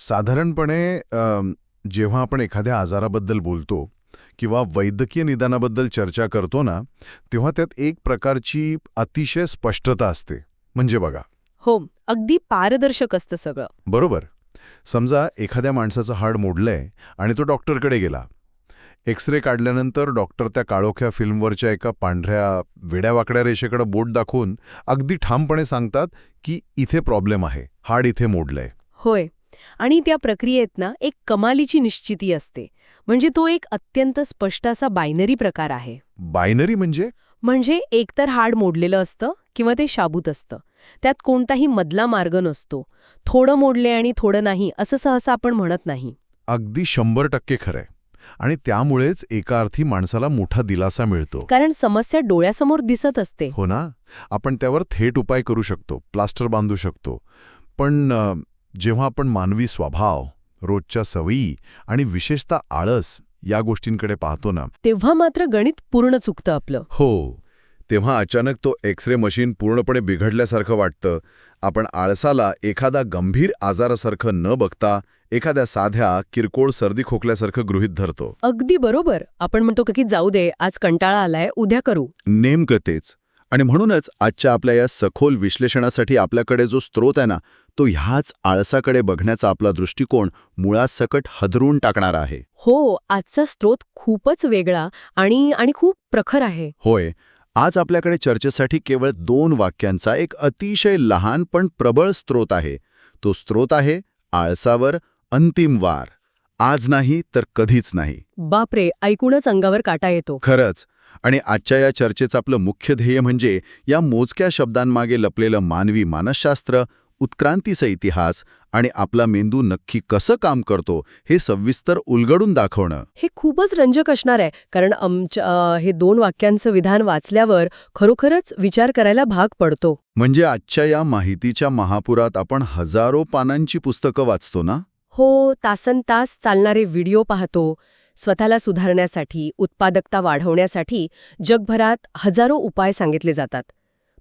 साधारणपणे जेव्हा आपण एखाद्या आजाराबद्दल बोलतो किंवा वैद्यकीय निदानाबद्दल चर्चा करतो ना, तेव्हा त्यात एक प्रकारची अतिशय स्पष्टता असते. म्हणजे बघा, हो, अगदी पारदर्शक असतं सगळं. बरोबर. समजा एखाद्या माणसाचं हाड मोडलंय आणि तो डॉक्टरकडे गेला. एक्स-रे काढल्यानंतर डॉक्टर त्या काळोख्या फिल्मवरच्या एका पांढऱ्या वेड्यावाकड्या रेषेकडे बोट दाखवून अगदी ठामपणे सांगतात की इथे प्रॉब्लेम आहे, हाड इथे मोडलंय. होय, आणि त्या प्रक्रियेत ना एक कमालीची निश्चिती असते. म्हणजे तो एक अत्यंत स्पष्ट असा बायनरी प्रकार आहे. बायनरी म्हणजे एकतर हाड मोडलेलं असतं किंवा ते शाबूत असतं. त्यात कोणताही मधला मार्ग नसतो. थोडं मोडले आणि थोडं नाही असं सहसा आपण म्हणत नाही. अगदी 100% खरंय. आणि त्यामुळेच एका अर्थी माणसाला मोठा दिलासा मिळतो. कारण समस्या डोळ्यासमोर दिसत असते. हो ना, आपण त्यावर थेट उपाय करू शकतो, प्लास्टर बांधू शकतो. पण जेव्हा आपण मानवी स्वभाव, रोजच्या सवयी आणि विशेषतः आळस या गोष्टींकडे पाहतो ना, तेव्हा मात्र गणित पूर्ण चुकतं आपलं. हो, तेव्हा अचानक तो एक्स-रे मशीन पूर्णपणे बिघडल्यासारखं वाटतं. आपण आळसाला एखादा गंभीर आजारासारखं न बघता एखाद्या साध्या किरकोळ सर्दी खोकल्यासारखं गृहीत धरतो. अगदी बरोबर. आपण म्हणतो की जाऊ दे, आज कंटाळा आलाय, उद्या करू. नेमकं तेच. आणि म्हणूनच आजच्या आपल्या या सखोल विश्लेषणासाठी आपल्याकडे जो स्रोत आहे ना, तो ह्याच आळसाकडे बघण्याचा आपला दृष्टिकोन मुळासकट हदरून टाकणारा आहे. हो, आजचा स्रोत खूपच वेगळा आणि खूप प्रखर आहे. होय, आज आपल्याकडे चर्चेसाठी केवळ 2 वाक्यांचा एक अतिशय लहान पण प्रबळ स्रोत आहे. तो स्रोत आहे आळसावर अंतिम वार. आज नाही तर कधीच नाही. बापरे, ऐकूनच अंगावर काटा येतो. खरंच. आणि आजच्या या चर्चेचं आपलं मुख्य ध्येय म्हणजे या मोजक्या शब्दांमागे लपलेलं मानवी मानसशास्त्र, उत्क्रांतीचा इतिहास आणि आपला मेंदू नक्की कसं काम करतो हे सविस्तर उलगडून दाखवणं. हे खूपच रंजक असणार आहे, कारण हे 2 वाक्यांचं विधान वाचल्यावर खरोखरच विचार करायला भाग पडतो. म्हणजे आजच्या या माहितीच्या महापुरात आपण हजारो पानांची पुस्तकं वाचतो ना? हो, तासनतास चालणारे व्हिडिओ पाहतो. स्वतःला सुधारण्यासाठी, उत्पादकता वाढवण्यासाठी जगभरात हजारो उपाय सांगितले जातात.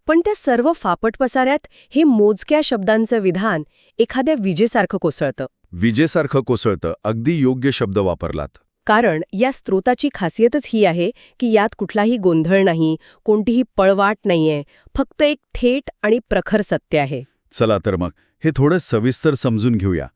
पण त्या सर्व फापट पसाऱ्यात हे मोजक्या शब्दांचं विधान एखाद्या विजेसारखं कोसळतं. विजेसारखं कोसळतं, अगदी योग्य शब्द वापरलात. कारण या स्रोताची खासियतच ही आहे की यात कुठलाही गोंधळ नाही, कोणतीही पळवाट नाहीये, फक्त एक थेट आणि प्रखर सत्य आहे. चला तर मग हे थोडं सविस्तर समजून घेऊया.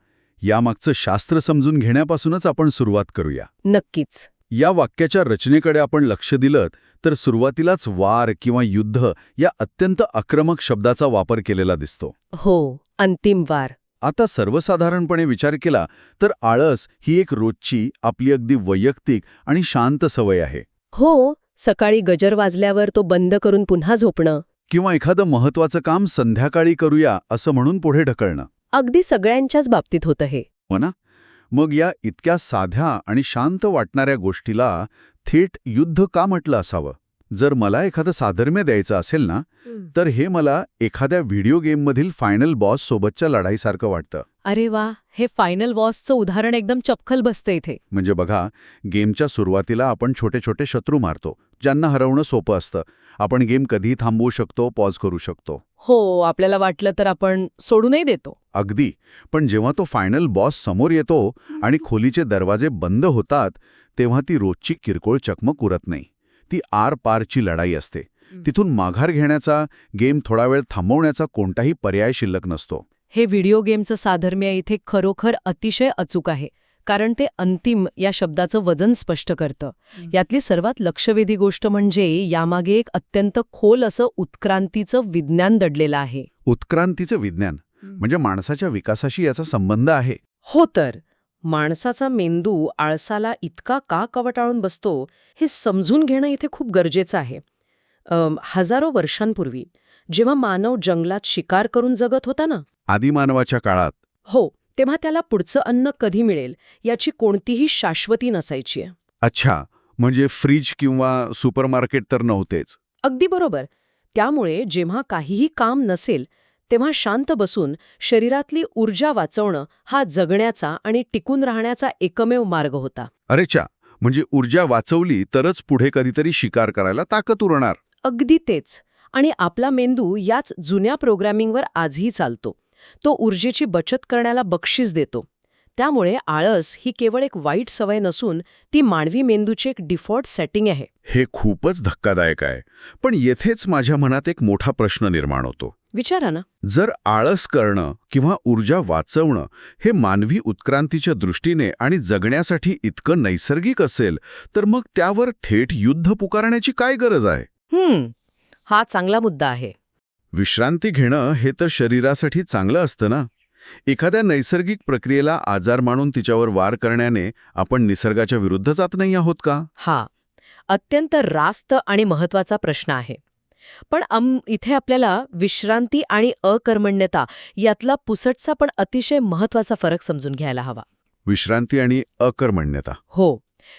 यामागचं शास्त्र समजून घेण्यापासूनच आपण सुरुवात करूया. नक्कीच. या वाक्याच्या रचनेकडे आपण लक्ष दिलं तर सुरुवातीलाच वार किंवा युद्ध या अत्यंत आक्रमक शब्दाचा वापर केलेला दिसतो. हो, अंतिम वार. आता सर्वसाधारणपणे विचार केला तर आळस ही एक रोजची आपली अगदी वैयक्तिक आणि शांत सवय आहे. हो, सकाळी गजर वाजल्यावर तो बंद करून पुन्हा झोपणं. किंवा एखादं महत्वाचं काम संध्याकाळी करूया असं म्हणून पुढे ढकलणं. अगदी सगळ्यांच्याच बाबतीत होतं हे. हो ना? मग या इतक्या साध्या आणि शांत वाटणाऱ्या गोष्टीला थेट युद्ध का म्हटलं असावं? जर मला एखादं साधर्म्य द्यायचं असेल ना, तर हे मला एखाद्या व्हिडिओ गेममधील फायनल बॉस सोबतच्या लढाईसारखं वाटतं. अरे वा, हे फायनल बॉसचं उदाहरण एकदम चपखल बसतं इथे. म्हणजे बघा, गेमच्या सुरुवातीला आपण छोटे छोटे शत्रू मारतो, ज्यांना हरवणं सोपं असतं. आपण गेम कधीही थांबवू शकतो, पॉज करू शकतो. हो, आपल्याला वाटलं तर आपण सोडूनही देतो. अगदी. पण जेव्हा तो फायनल बॉस समोर येतो आणि खोलीचे दरवाजे बंद होतात, तेव्हा ती रोजची किरकोळ चकमक उरत नाही. ती आर-पारची लढाई असते. तिथून माघार घेण्याचा, गेम थोडा वेळ थांबवण्याचा कोणताही पर्याय शिल्लक नसतो. हे व्हिडिओ गेमचं साधर्म्य इथे खरोखर अतिशय अचूक आहे. कारण ते अंतिम या शब्दाचं वजन स्पष्ट करतं. यातली सर्वात लक्षवेधी गोष्ट म्हणजे यामागे एक अत्यंत खोल असं उत्क्रांतीचं विज्ञान दडलेलं आहे. उत्क्रांतीचं विज्ञान म्हणजे माणसाच्या विकासाशी याचा संबंध आहे. हो तर. माणसाचा मेंदू आळसाला इतका का कवटाळून बसतो हे समजून घेणं इथे खूप गरजेचं आहे. हजारो वर्षांपूर्वी जेव्हा मानव जंगलात शिकार करून जगत होता ना, आदिमानवाच्या काळात. हो, तेव्हा त्याला पुढचं अन्न कधी मिळेल याची कोणतीही शाश्वती नसायची. अच्छा, म्हणजे फ्रीज किंवा सुपरमार्केट तर नव्हतेच. अगदी बरोबर. त्यामुळे जेव्हा काहीही काम नसेल तेव्हा शांत बसून शरीरातली ऊर्जा वाचवणं हा जगण्याचा आणि टिकून राहण्याचा एकमेव मार्ग होता. अरेच्या, म्हणजे ऊर्जा वाचवली तरच पुढे कधीतरी शिकार करायला ताकद उरणार. अगदी तेच. आणि आपला मेंदू याच जुन्या प्रोग्रॅमिंगवर आजही चालतो. तो ऊर्जेची बचत करण्याला बक्षीस देतो. त्यामुळे आळस ही केवळ एक वाईट सवय नसून ती मानवी मेंदूची एक डिफॉल्ट सेटिंग आहे. हे खूपच धक्कादायक आहे. पण येथेच माझ्या मनात एक मोठा प्रश्न निर्माण होतो. विचारा ना. जर आळस करणं किंवा ऊर्जा वाचवणं हे मानवी उत्क्रांतीच्या दृष्टीने आणि जगण्यासाठी इतकं नैसर्गिक असेल, तर मग त्यावर थेट युद्ध पुकारण्याची काय गरज आहे? हा चांगला मुद्दा आहे. विश्रांती घेणं हे तर शरीरासाठी चांगलं असतं ना. एखाद्या नैसर्गिक प्रक्रियेला आजार मानून तिच्यावर वार करण्याने आपण निसर्गाच्या विरुद्ध जात नाही आहोत का? हा अत्यंत रास्त आणि महत्वाचा प्रश्न आहे. पण इथे आपल्याला विश्रांती आणि अकर्मण्यता यातला पुसटसा पण अतिशय महत्वाचा फरक समजून घ्यायला हवा. विश्रांती आणि अकर्मण्यता. हो,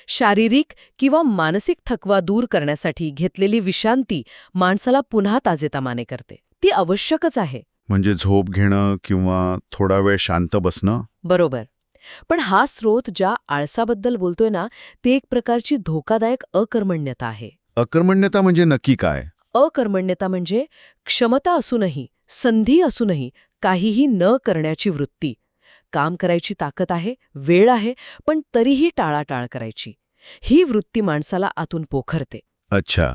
शारीरिक किंवा मानसिक थकवा दूर करण्यासाठी घेतलेली विश्रांती माणसाला पुन्हा ताजेतमाने करते. ती आवश्यकच आहे. म्हणजे झोप घेणं किंवा थोडा वेळ शांत बसणं. बरोबर. पण हा स्रोत ज्या आळसाबद्दल बोलतोय ना, ती एक प्रकारची धोकादायक अकर्मण्यता आहे. अकर्मण्यता म्हणजे नक्की काय? अकर्मण्यता म्हणजे क्षमता असूनही, संधी असूनही काहीही न करण्याची वृत्ती. काम करायची ताकद आहे, वेळ आहे, पण तरीही टाळाटाळ करायची. ही वृत्ती माणसाला आतून पोखरते. अच्छा,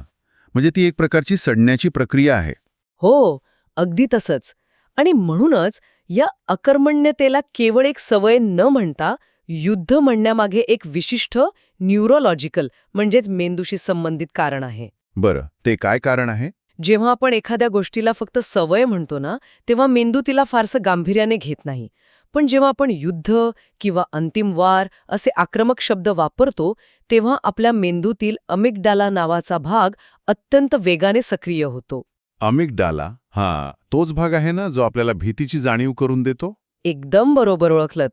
म्हणजे ती एक प्रकारची सडण्याची प्रक्रिया आहे. हो, अगदी तसंच. आणि म्हणूनच या अकर्मण्यतेला केवळ एक सवय न म्हणता युद्ध म्हणण्यामागे एक विशिष्ट न्यूरोलॉजिकल म्हणजेच मेंदूशी संबंधित कारण आहे. बरं, ते काय कारण आहे? जेव्हा आपण एखाद्या गोष्टीला फक्त सवय म्हणतो ना, तेव्हा मेंदू तिला फारसं गांभीर्याने घेत नाही. पण जेव्हा आपण युद्ध किंवा अंतिम वार असे आक्रमक शब्द वापरतो, तेव्हा आपल्या मेंदूतील अमिगडाला नावाचा भाग अत्यंत वेगाने सक्रिय होतो. अमिगडाला, तोच भाग आहे ना जो आपल्याला भीतीची जाणीव करून देतो? एकदम बरोबर ओळखलत.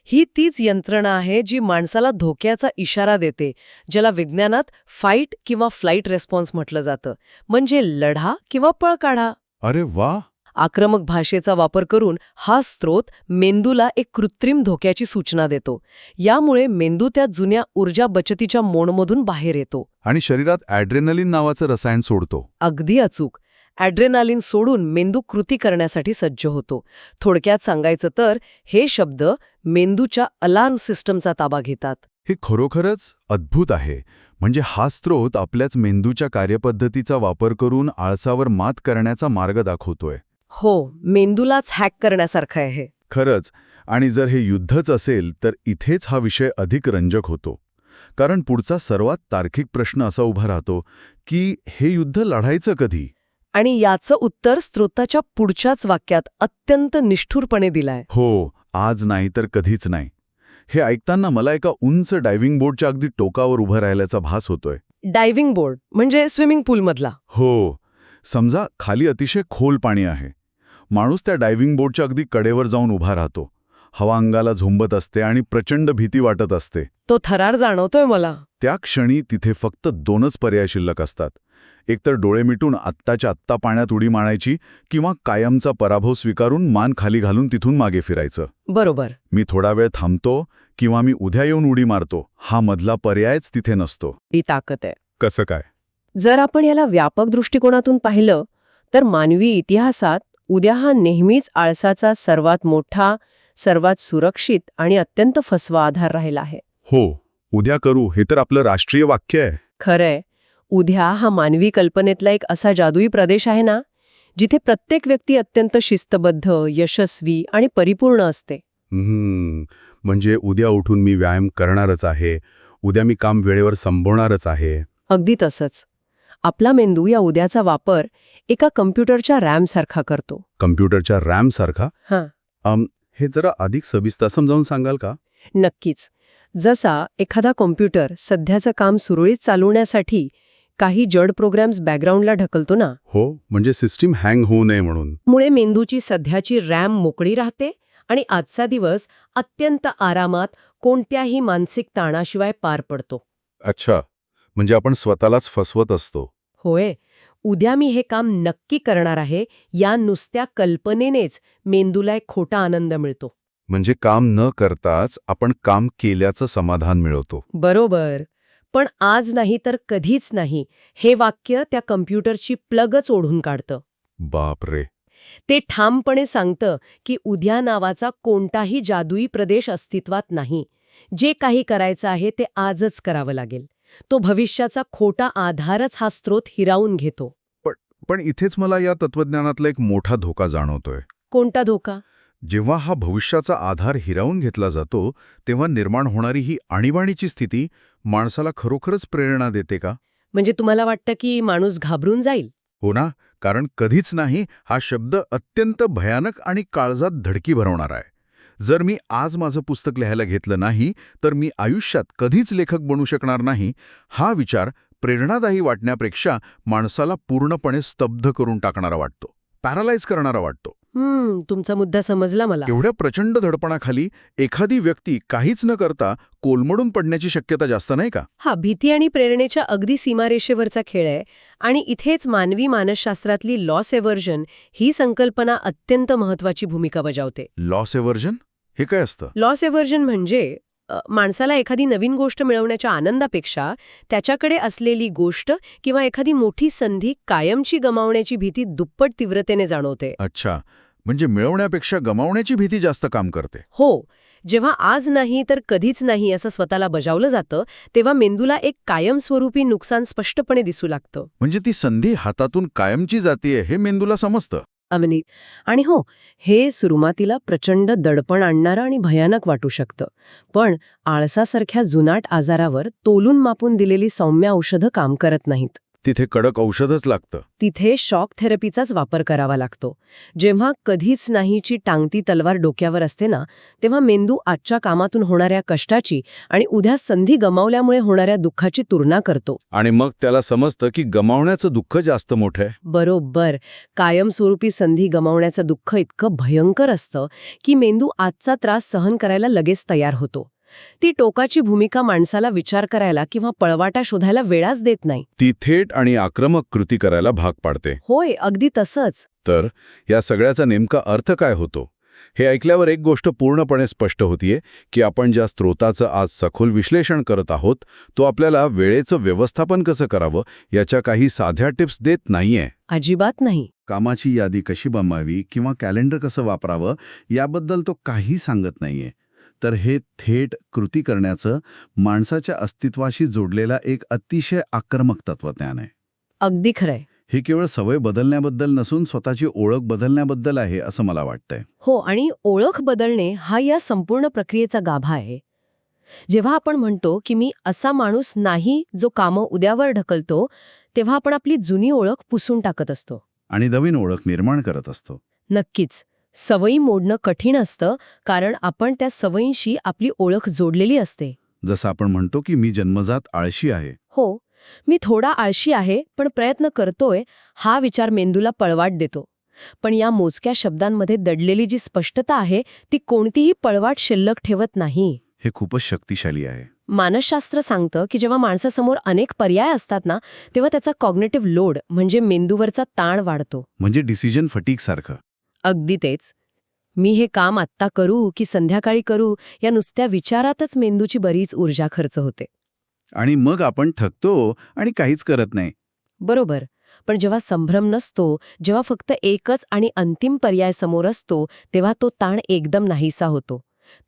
ही तीच यंत्रणा आहे जी माणसाला धोक्याचा इशारा देते, ज्याला विज्ञानात फाईट किंवा फ्लाईट रेस्पॉन्स म्हटलं जातं. म्हणजे लढा किंवा पळ काढा. अरे वा! आक्रमक भाषेचा वापर करून हा स्रोत मेंदूला एक कृत्रिम धोक्याची सूचना देतो. यामुळे मेंदू त्या जुन्या ऊर्जा बचतीच्या मोडमधून बाहेर येतो. आणि शरीरात ॲड्रेनलिन नावाचं रसायन सोडतो. अगदी अचूक. ॲड्रेनालिन सोडून मेंदू कृती करण्यासाठी सज्ज होतो. थोडक्यात सांगायचं तर हे शब्द मेंदूच्या अलार्म सिस्टमचा ताबा घेतात. हे खरोखरच अद्भुत आहे. म्हणजे हा स्रोत आपल्याच मेंदूच्या कार्यपद्धतीचा वापर करून आळसावर मात करण्याचा मार्ग दाखवतोय. हो, मेंदूलाच हॅक करण्यासारखं आहे. खरंच. आणि जर हे युद्धच असेल तर इथेच हा विषय अधिक रंजक होतो. कारण पुढचा सर्वात तार्किक प्रश्न असा उभा राहतो की हे युद्ध लढायचं कधी? आणि याचं उत्तर स्रोताच्या पुढच्याच वाक्यात अत्यंत निष्ठुरपणे दिलंय. हो, आज नाही तर कधीच नाही. हे ऐकताना मला एका उंच डायव्हिंग बोर्डच्या अगदी टोकावर उभं राहिल्याचा भास होतोय. डायव्हिंग बोर्ड म्हणजे स्विमिंग पूलमधला? हो. समजा खाली अतिशय खोल पाणी आहे. माणूस त्या डायव्हिंग बोर्डच्या अगदी कडेवर जाऊन उभा राहतो. हवा अंगाला झोंबत असते आणि प्रचंड भीती वाटत असते. तो थरार जाणवतोय मला. त्या क्षणी तिथे फक्त 2च पर्याय शिल्लक असतात. एकतर डोळे मिटून आत्ताच्या आत्ता पाण्यात उडी मारायची किंवा कायमचा पराभव स्वीकारून मान खाली घालून तिथून मागे फिरायचं. बरोबर. मी थोडा वेळ थांबतो किंवा मी उद्या येऊन उडी मारतो, हा मधला पर्यायच तिथे नसतो. ही ताकद आहे. कसं काय? जर आपण याला व्यापक दृष्टिकोनातून पाहिलं तर मानवी इतिहासात उद्या हा नेहमीच आळसाचा सर्वात मोठा, सर्वात सुरक्षित आणि अत्यंत फसवा आधार राहिला आहे. हो, उद्या करू हे तर आपलं राष्ट्रीय वाक्य आहे. खरंय. उद्या हा मानवी कल्पनेतला एक असा जादुई प्रदेश आहे ना, जिथे प्रत्येक व्यक्ती अत्यंत शिस्तबद्ध, यशस्वी आणि परिपूर्ण असते. म्हणजे उद्या उठून मी व्यायाम करणारच आहे, उद्या मी काम वेळेवर संपवणारच आहे. अगदी तसंच. आपला मेंदू या उद्याचा वापर एका कम्प्युटरच्या रॅमसारखा करतो. कम्प्युटरच्या रॅमसारखा? हां. हे जरा अधिक सविस्तर समजावून सांगाल का? नक्कीच. जसा एखादा कॉम्प्युटर सध्याचं काम सुरळीत चालवण्यासाठी काही जड प्रोग्राम्स बॅकग्राऊंडला ढकलतो ना. हो, म्हणजे सिस्टीम हँग होऊ नये म्हणून. मुळे मेंदूची सध्याची रॅम मोकळी राहते आणि आजचा दिवस अत्यंत आरामात कोणत्याही मानसिक ताणाशिवाय पार पडतो. अच्छा, म्हणजे आपण स्वतःलाच फसवत असतो. होय. उद्या मी हे काम नक्की करणार आहे या नुसत्या कल्पनेनेच मेंदूला एक खोटा आनंद मिळतो. म्हणजे काम न करताच आपण काम केल्याचं समाधान मिळवतो. बरोबर. पण आज नाही तर कधीच नाही हे वाक्य त्या कम्प्युटरची प्लगच ओढून काढतं. बापरे. ते ठामपणे सांगतं की उद्या नावाचा कोणताही जादुई प्रदेश अस्तित्वात नाही. जे काही करायचं आहे ते आजच करावं लागेल. तो भविष्याचा खोटा आधारच हा स्रोत हिरावून घेतो. पण इथेच मला या तत्वज्ञानातला एक मोठा धोका जाणवतोय. कोणता धोका? जेव्हा हा भविष्याचा आधार हिरावून घेतला जातो तेव्हा निर्माण होणारी ही आणीबाणीची स्थिती माणसाला खरोखरच प्रेरणा देते का? म्हणजे तुम्हाला वाटतं की माणूस घाबरून जाईल? हो ना, कारण कधीच नाही हा शब्द अत्यंत भयानक आणि काळजात धडकी भरवणारा आहे. जर मी आज माझं पुस्तक लिहायला घेतलं नाही तर मी आयुष्यात कधीच लेखक बनू शकणार नाही, हा विचार प्रेरणादायी वाटण्यापेक्षा माणसाला पूर्णपणे स्तब्ध करून टाकणारा वाटतो, पॅरालाइज करणारा वाटतो. तुमचा मुद्दा समजला मला. एवढ्या प्रचंड धडपणाखाली एखादी व्यक्ती काहीच न करता कोलमडून पडण्याची शक्यता जास्त नाही का? हा भीती आणि प्रेरणेच्या अगदी सीमारेषेवरचा खेळ आहे. आणि इथेच मानवी मानसशास्त्रातली लॉस एव्हर्जन ही संकल्पना अत्यंत महत्वाची भूमिका बजावते. लॉस एव्हर्जन हे काय असतं? लॉस एव्हर्जन म्हणजे माणसाला एखादी नवीन गोष्ट मिळवण्याच्या आनंदापेक्षा त्याच्याकडे असलेली गोष्ट किंवा एखादी मोठी संधी कायमची गमावण्याची भीती दुप्पट तीव्रतेने जाणवते. अच्छा, म्हणजे मिळवण्यापेक्षा गमावण्याची भीती जास्त काम करते. हो, जेव्हा आज नाही तर कधीच नाही असं स्वतःला बजावलं जातं तेव्हा मेंदूला एक कायमस्वरूपी नुकसान स्पष्टपणे दिसू लागतं. म्हणजे ती संधी हातातून कायमची जातीये हे मेंदूला समजतं. आणि हो, हे सुरुवातीला प्रचंड दडपण आणणारं आणि भयानक वाटू शकतं. पण आळसासारख्या जुनाट आजारावर तोलून मापून दिलेली सौम्य औषधं काम करत नाहीत. तिथे कडक औषधच लागतं. तिथे शॉक थेरपीचाच वापर करावा लागतो. जेव्हा कधीच नाहीची टांगती तलवार डोक्यावर असते ना, तेव्हा मेंदू आजच्या कामातून होणाऱ्या कष्टाची आणि उद्या संधी गमावल्यामुळे होणाऱ्या दुःखाची तुलना करतो. आणि मग त्याला समजतं की गमावण्याचं दुःख जास्त मोठं आहे. बरोबर. कायमस्वरूपी संधी गमावण्याचं दुःख इतकं भयंकर असतं की मेंदू आजचा त्रास सहन करायला लगेच तयार होतो. ती टोकाची भूमिका माणसाला विचार करायला किंवा पळवाटा शोधायला वेळच देत नाही. ती थेट आणि आक्रमक कृती करायला भाग पाडते. होय, अगदी तसंच. तर या सगळ्याचा नेमका अर्थ काय होतो? हे ऐकल्यावर एक गोष्ट पूर्णपणे स्पष्ट होतीये की आपण ज्या स्रोताचं आज सखोल विश्लेषण करत आहोत तो आपल्याला वेळेचं व्यवस्थापन कसं करावं याच्या काही साध्या टिप्स देत नाहीये. अजिबात नाही. कामाची यादी कशी बनवावी किंवा कॅलेंडर कसं वापरावं याबद्दल तो काही सांगत नाहीये. तर हे थेट कृती करण्याचं माणसाच्या अस्तित्वाशी जोडलेला एक अतिशय आक्रमक तत्वज्ञान आहे. अगदी खरंय. हे केवळ सवय बदलण्याबद्दल नसून स्वतःची ओळख बदलण्याबद्दल आहे असं मला वाटतंय. हो, आणि ओळख बदलणे हा या संपूर्ण प्रक्रियेचा गाभा आहे. जेव्हा आपण म्हणतो की मी असा माणूस नाही जो कामं उद्यावर ढकलतो, तेव्हा आपण आपली जुनी ओळख पुसून टाकत असतो. आणि नवीन ओळख निर्माण करत असतो. नक्कीच. सवयी मोडणं कठीण असतं कारण आपण त्या सवयींशी आपली ओळख जोडलेली असते. जसं आपण म्हणतो की मी जन्मजात आळशी आहे. हो, मी थोडा आळशी आहे पण प्रयत्न करतोय, हा विचार मेंदूला पळवाट देतो. पण या मोजक्या शब्दांमध्ये दडलेली जी स्पष्टता आहे ती कोणतीही पळवाट शिल्लक ठेवत नाही. हे खूपच शक्तिशाली आहे. मानसशास्त्र सांगतं की जेव्हा माणसासमोर अनेक पर्याय असतात ना, तेव्हा त्याचा कॉग्निटिव्ह लोड म्हणजे मेंदूवरचा ताण वाढतो. म्हणजे डिसिजन फटीग सारखं. अगदी तेच. मी हे काम आत्ता करू की संध्याकाळी करू या नुसत्या विचारातच मेंदूची बरीच ऊर्जा खर्च होते. आणि मग आपण थकतो आणि काहीच करत नाही. बरोबर. पण जेव्हा संभ्रम नसतो, जेव्हा फक्त एकच आणि अंतिम पर्याय समोर असतो, तेव्हा तो ताण एकदम नाहीसा होतो.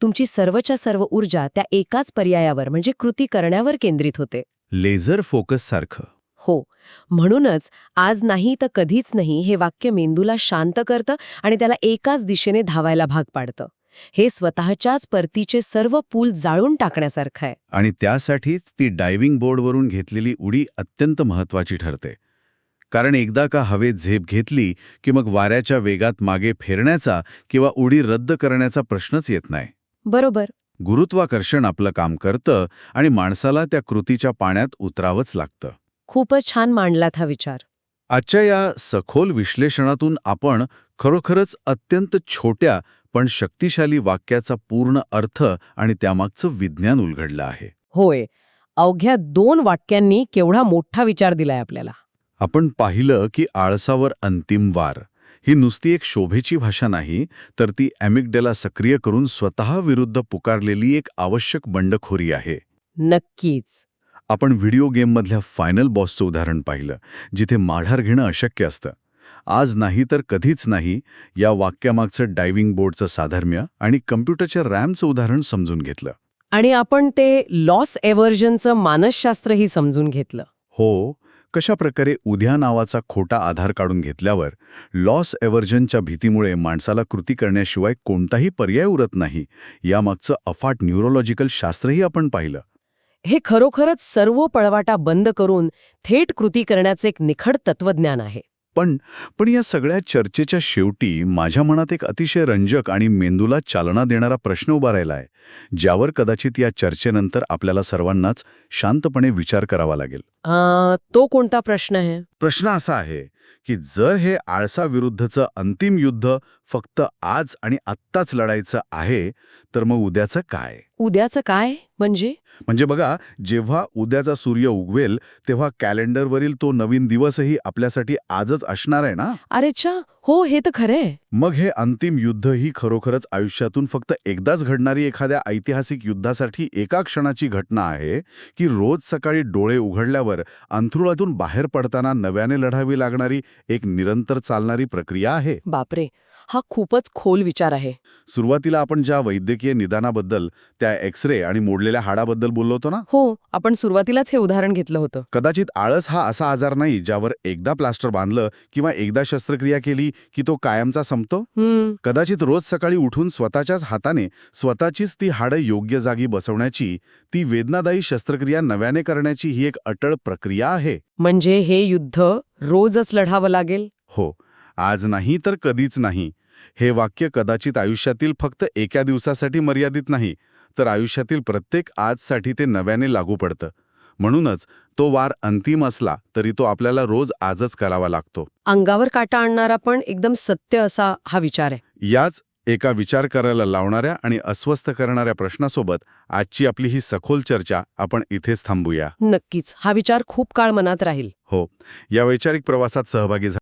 तुमची सर्वच्या सर्व ऊर्जा त्या एकाच पर्यायावर म्हणजे कृती करण्यावर केंद्रित होते. लेझर फोकस सारखं. हो, म्हणूनच आज नाही तर कधीच नाही हे वाक्य मेंदूला शांत करतं आणि त्याला एकाच दिशेने धावायला भाग पाडतं. हे स्वतःच्याच परतीचे सर्व पूल जाळून टाकण्यासारखं आहे. आणि त्यासाठीच ती डायव्हिंग बोर्डवरून घेतलेली उडी अत्यंत महत्वाची ठरते. कारण एकदा का हवेत झेप घेतली की मग वाऱ्याच्या वेगात मागे फिरण्याचा किंवा उडी रद्द करण्याचा प्रश्नच येत नाही. बरोबर. गुरुत्वाकर्षण आपलं काम करतं आणि माणसाला त्या कृतीच्या पाण्यात उतरावंच लागतं. खूपच छान मांडलात हा विचार. आजच्या या सखोल विश्लेषणातून आपण खरोखरच अत्यंत छोट्या पण शक्तिशाली वाक्याचा पूर्ण अर्थ आणि त्यामागचं विज्ञान उलगडलं आहे. होय, अवघ्या 2 वाक्यांनी केवढा मोठा विचार दिलाय आपल्याला. आपण पाहिलं की आळसावर अंतिम वार ही नुसती एक शोभेची भाषा नाही, तर ती ॲमिग्डॅला सक्रिय करून स्वतः विरुद्ध पुकारलेली एक आवश्यक बंडखोरी आहे. नक्कीच. आपण व्हिडिओ गेममधल्या फायनल बॉसचं उदाहरण पाहिलं, जिथे माघार घेणं अशक्य असतं. आज नाही तर कधीच नाही या वाक्यामागचं डायव्हिंग बोर्डचं साधर्म्य आणि कम्प्युटरच्या रॅमचं उदाहरण समजून घेतलं. आणि आपण ते लॉस एव्हर्जनचं मानसशास्त्रही समजून घेतलं. हो, कशा प्रकारे उद्या नावाचा खोटा आधार काढून घेतल्यावर लॉस एव्हर्जनच्या भीतीमुळे माणसाला कृती करण्याशिवाय कोणताही पर्याय उरत नाही, यामागचं अफाट न्यूरोलॉजिकल शास्त्रही आपण पाहिलं. हे खरोखरच सर्व पळवाटा बंद करून थेट कृती करण्याचे एक निखड तत्वज्ञान आहे. पण या सगळ्या चर्चेच्या शेवटी माझ्या मनात एक अतिशय रंजक आणि मेंदूला चालना देणारा प्रश्न उभा राहिला आहे, ज्यावर कदाचित या चर्चेनंतर आपल्याला सर्वांनाच शांतपणे विचार करावा लागेल. तो कोणता प्रश्न आहे? प्रश्न असा आहे की जर हे आळसाविरुद्धचं अंतिम युद्ध फक्त आज आणि आत्ताच लढायचं आहे, तर मग उद्याचं काय? उद्याचं काय म्हणजे बघा, जेव्हा उद्याचा सूर्य उगवेल तेव्हा कॅलेंडरवरील तो नवीन दिवसही आपल्यासाठी आजच असणार आहे ना. अरेच्छा, हो, हे तर खरंय. मग हे अंतिम युद्ध ही खरोखरच आयुष्यातून फक्त एकदाच घडणारी एखाद्या ऐतिहासिक युद्धासाठी एका क्षणाची घटना आहे, की रोज सकाळी डोळे उघडल्यावर अंथरुणातून बाहेर पडताना नव्याने लढावी लागणारी एक निरंतर चालणारी प्रक्रिया आहे? बापरे, हा खूपच खोल विचार आहे. सुरुवातीला आपण ज्या वैद्यकीय निदानाबद्दल, त्या एक्स-रे आणि मोडलेल्या हाडाबद्दल बोललो होतो ना, हो, आपण सुरुवातीलाच हे उदाहरण घेतलं होतं. कदाचित आळस हा असा आजार नाही ज्यावर एकदा प्लास्टर बांधलं किंवा एकदा शस्त्रक्रिया केली की तो कायमचा संपतो. कदाचित रोज सकाळी उठून स्वतःच्याच हाताने स्वतःचीच ती हाडं योग्य जागी बसवण्याची, ती वेदनादायी शस्त्रक्रिया नव्याने करण्याची ही एक अटळ प्रक्रिया आहे. म्हणजे हे युद्ध रोजच लढावं लागेल? हो, आज नाही तर कधीच नाही. हे वाक्य कदाचित आयुष्यातील फक्त एका दिवसासाठी मर्यादित नाही, तर आयुष्यातील प्रत्येक आजसाठी ते नव्याने लागू पडतं. म्हणूनच तो वार अंतिम असला तरी तो आपल्याला रोज आजच करावा लागतो. अंगावर काटा आणणारा पण एकदम सत्य असा हा विचार आहे. याच एका विचार करायला लावणाऱ्या आणि अस्वस्थ करणाऱ्या प्रश्नासोबत आजची आपली ही सखोल चर्चा आपण इथेच थांबूया. नक्कीच, हा विचार खूप काळ मनात राहील. हो, या वैचारिक प्रवासात सहभागी